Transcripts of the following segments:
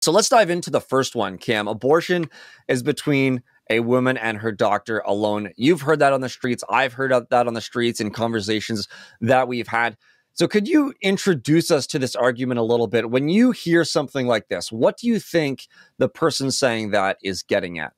So let's dive into the first one, Cam. Abortion is between a woman and her doctor alone. You've heard that on the streets. I've heard that on the streets in conversations that we've had. So could you introduce us to this argument a little bit? When you hear something like this, what do you think the person saying that is getting at?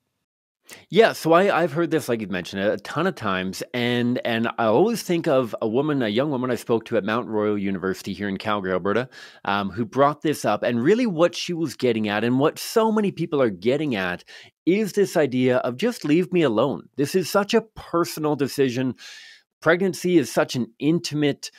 Yeah, so I've heard this, like you mentioned, a ton of times, and I always think of a young woman I spoke to at Mount Royal University here in Calgary, Alberta, who brought this up, and really what she was getting at, and what so many people are getting at, is this idea of just leave me alone. This is such a personal decision. Pregnancy is such an intimate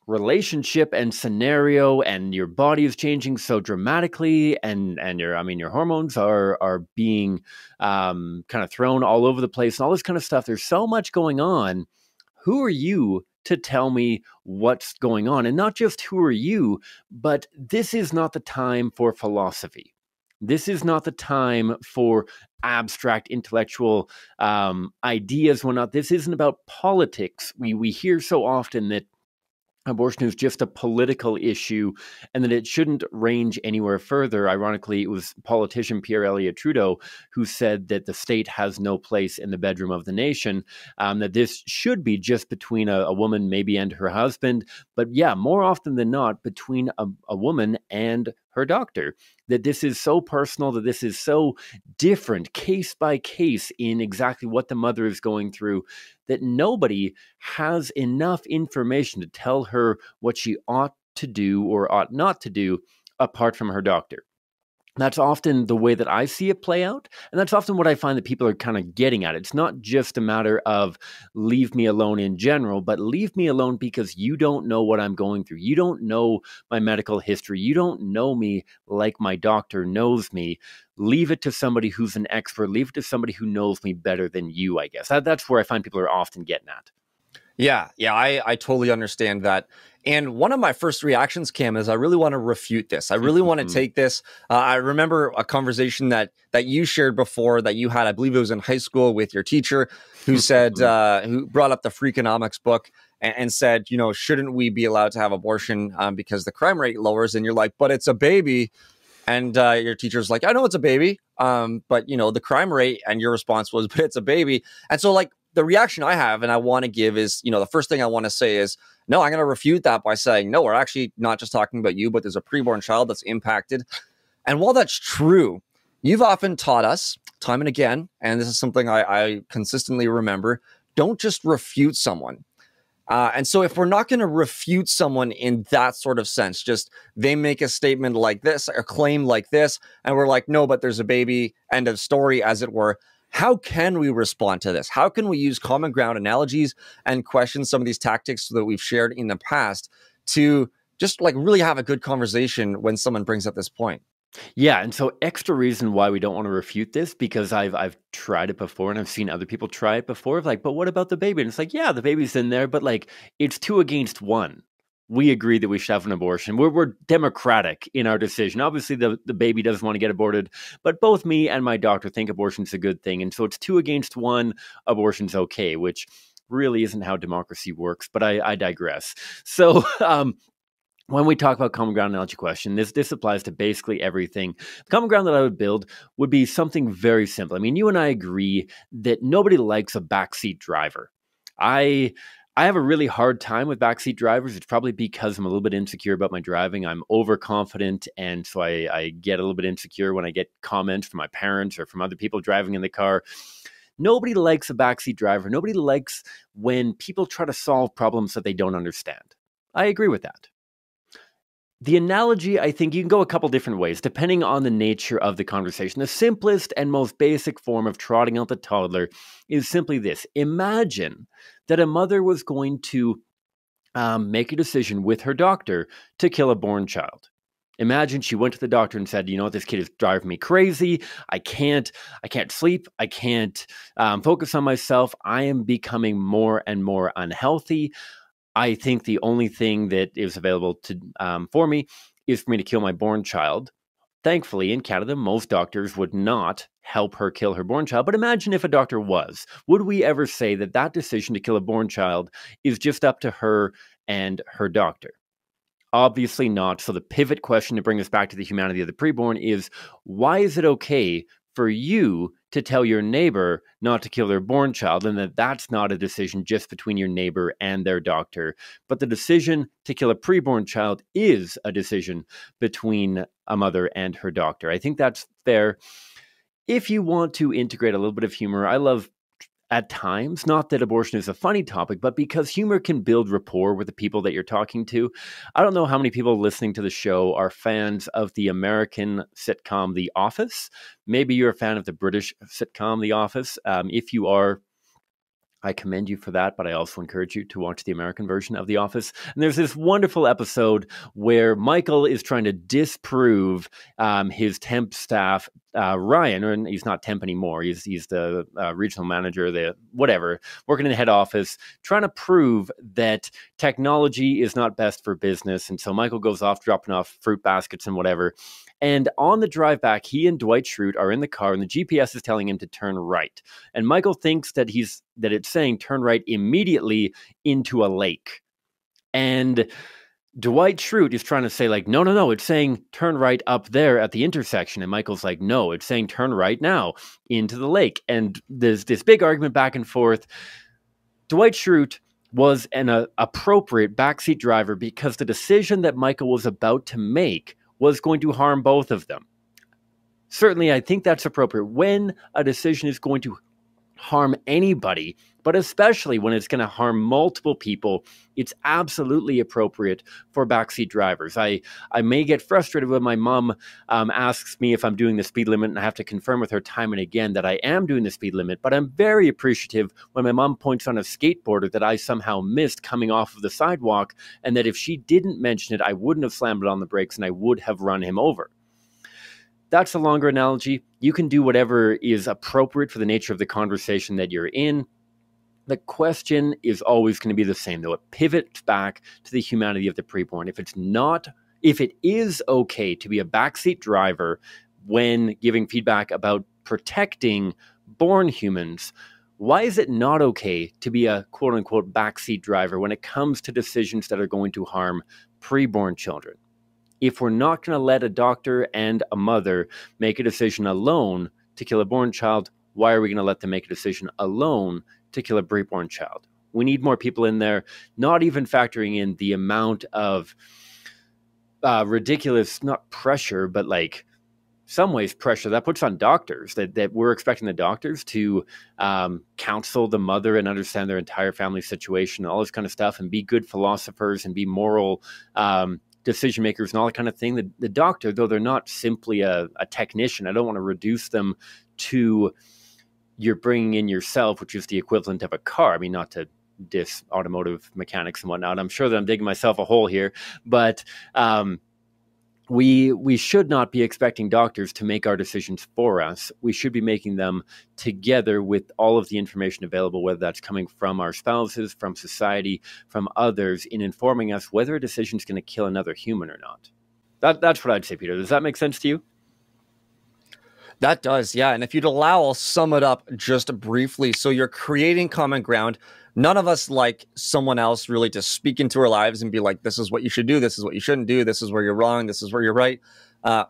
relationship and scenario, and your body is changing so dramatically, and your hormones are being kind of thrown all over the place and all this kind of stuff. There's so much going on. Who are you to tell me what's going on? And not just who are you, but this is not the time for philosophy. This is not the time for abstract intellectual ideas. This isn't about politics. We hear so often that abortion is just a political issue and that it shouldn't range anywhere further. Ironically, it was politician Pierre Elliott Trudeau who said that the state has no place in the bedroom of the nation, that this should be just between a woman maybe and her husband. But yeah, more often than not, between a woman and her doctor, that this is so personal, that this is so different case by case in exactly what the mother is going through, that nobody has enough information to tell her what she ought to do or ought not to do apart from her doctor. That's often the way that I see it play out. And that's often what I find that people are kind of getting at. It's not just a matter of leave me alone in general, but leave me alone because you don't know what I'm going through. You don't know my medical history. You don't know me like my doctor knows me. Leave it to somebody who's an expert. Leave it to somebody who knows me better than you, I guess. That's where I find people are often getting at. Yeah, I totally understand that. And one of my first reactions, Cam, is I really want to refute this. I really want to take this. I remember a conversation that you shared before that you had, I believe it was in high school, with your teacher, who said, who brought up the Freakonomics book and said, shouldn't we be allowed to have abortion because the crime rate lowers? And you're like, but it's a baby. And your teacher's like, I know it's a baby, but the crime rate, and your response was, but it's a baby. And so the reaction I have and I want to give is, the first thing I want to say is, no, I'm going to refute that by saying, no, we're actually not just talking about you, but there's a preborn child that's impacted. And while that's true, you've often taught us time and again, and this is something I consistently remember, don't just refute someone. And so if we're not going to refute someone in that sort of sense, just they make a statement like this, a claim like this, and we're like, no, but there's a baby, end of story, as it were. How can we respond to this? How can we use common ground analogies and question some of these tactics that we've shared in the past to just really have a good conversation when someone brings up this point? Yeah, and so extra reason why we don't want to refute this, because I've tried it before and I've seen other people try it before. But what about the baby? And it's like, yeah, the baby's in there, but it's 2 against 1. We agree that we should have an abortion. We're democratic in our decision. Obviously, the baby doesn't want to get aborted, but both me and my doctor think abortion's a good thing. And so it's 2 against 1, abortion's okay, which really isn't how democracy works, but I digress. So when we talk about common ground analogy question, this applies to basically everything. The common ground that I would build would be something very simple. I mean, you and I agree that nobody likes a backseat driver. I have a really hard time with backseat drivers. It's probably because I'm a little bit insecure about my driving. I'm overconfident, and so I get a little bit insecure when I get comments from my parents or from other people driving in the car. Nobody likes a backseat driver. Nobody likes when people try to solve problems that they don't understand. I agree with that. The analogy, I think you can go a couple different ways, depending on the nature of the conversation. The simplest and most basic form of trotting out the toddler is simply this. Imagine that a mother was going to make a decision with her doctor to kill a born child. Imagine she went to the doctor and said, this kid is driving me crazy. I can't sleep. I can't focus on myself. I am becoming more and more unhealthy. I think the only thing that is available for me is for me to kill my born child. Thankfully, in Canada, most doctors would not help her kill her born child. But imagine if a doctor was. Would we ever say that decision to kill a born child is just up to her and her doctor? Obviously not. So the pivot question to bring us back to the humanity of the preborn is, why is it okay for you to tell your neighbor not to kill their born child, and that that's not a decision just between your neighbor and their doctor, but the decision to kill a preborn child is a decision between a mother and her doctor? I think that's fair. If you want to integrate a little bit of humor, I love at times, not that abortion is a funny topic, but because humor can build rapport with the people that you're talking to. I don't know how many people listening to the show are fans of the American sitcom The Office. Maybe you're a fan of the British sitcom The Office. If you are, I commend you for that, but I also encourage you to watch the American version of The Office. And there's this wonderful episode where Michael is trying to disprove his temp staff, Ryan, or he's not temp anymore. He's the regional manager, working in the head office, trying to prove that technology is not best for business. And so Michael goes off dropping off fruit baskets and whatever. And on the drive back, he and Dwight Schrute are in the car, and the GPS is telling him to turn right. And Michael thinks that it's saying turn right immediately into a lake. And Dwight Schrute is trying to say, like, no, it's saying turn right up there at the intersection. And Michael's like, no, it's saying turn right now into the lake. And there's this big argument back and forth. Dwight Schrute was an appropriate backseat driver because the decision that Michael was about to make was going to harm both of them. Certainly, I think that's appropriate when a decision is going to harm anybody, but especially when it's going to harm multiple people. It's absolutely appropriate for backseat drivers. I may get frustrated when my mom asks me if I'm doing the speed limit, and I have to confirm with her time and again that I am doing the speed limit, but I'm very appreciative when my mom points on a skateboarder that I somehow missed coming off of the sidewalk, and that if she didn't mention it, I wouldn't have slammed it on the brakes and I would have run him over. That's a longer analogy. You can do whatever is appropriate for the nature of the conversation that you're in. The question is always going to be the same, though. It pivots back to the humanity of the preborn. If it is okay to be a backseat driver when giving feedback about protecting born humans, why is it not okay to be a quote-unquote backseat driver when it comes to decisions that are going to harm preborn children? If we're not going to let a doctor and a mother make a decision alone to kill a born child, why are we going to let them make a decision alone to kill a preborn child? We need more people in there, not even factoring in the amount of ridiculous, not pressure, but like some ways pressure that puts on doctors, that we're expecting the doctors to counsel the mother and understand their entire family situation and all this kind of stuff and be good philosophers and be moral decision makers and all that kind of thing. The doctor, though they're not simply a technician, I don't want to reduce them to you're bringing in yourself, which is the equivalent of a car. I mean, not to diss automotive mechanics and whatnot. I'm sure that I'm digging myself a hole here, but we should not be expecting doctors to make our decisions for us. We should be making them together with all of the information available, whether that's coming from our spouses, from society, from others, in informing us whether a decision is going to kill another human or not. That's what I'd say, Peter. Does that make sense to you? That does, yeah. And if you'd allow, I'll sum it up just briefly. So you're creating common ground. None of us like someone else really to speak into our lives and be like, this is what you should do. This is what you shouldn't do. This is where you're wrong. This is where you're right.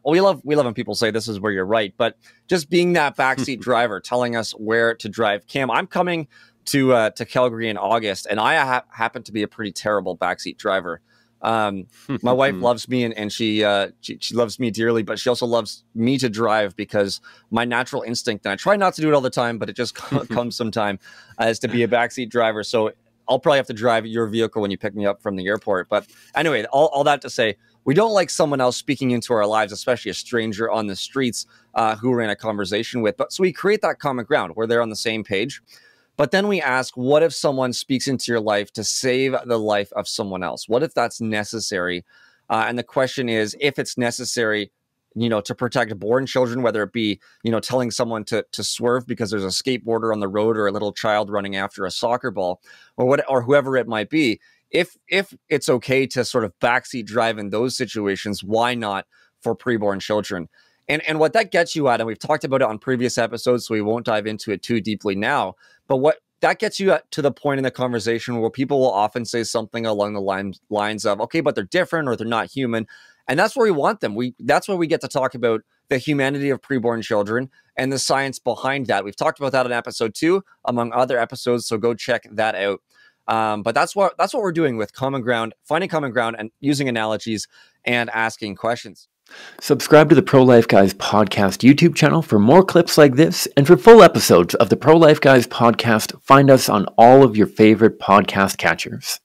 We love when people say this is where you're right. But just being that backseat driver, telling us where to drive. Cam, I'm coming to Calgary in August, and I happen to be a pretty terrible backseat driver. My wife loves me and she loves me dearly, but she also loves me to drive because my natural instinct, and I try not to do it all the time, but it just comes sometime, is to be a backseat driver. So I'll probably have to drive your vehicle when you pick me up from the airport. But anyway, all that to say, we don't like someone else speaking into our lives, especially a stranger on the streets who we're in a conversation with. But so we create that common ground where they're on the same page. But then we ask, what if someone speaks into your life to save the life of someone else? What if that's necessary? And the question is, if it's necessary, to protect born children, whether it be, telling someone to swerve because there's a skateboarder on the road or a little child running after a soccer ball, or whoever it might be. If it's okay to sort of backseat drive in those situations, why not for preborn children? And what that gets you at, and we've talked about it on previous episodes, so we won't dive into it too deeply now, but that gets you to the point in the conversation where people will often say something along the lines of, okay, but they're different or they're not human. And that's where we want them. That's where we get to talk about the humanity of preborn children and the science behind that. We've talked about that in episode 2, among other episodes, so go check that out. But that's what we're doing with Common Ground, finding common ground and using analogies and asking questions. Subscribe to the Pro-Life Guys podcast YouTube channel for more clips like this, and for full episodes of the Pro-Life Guys podcast, find us on all of your favorite podcast catchers.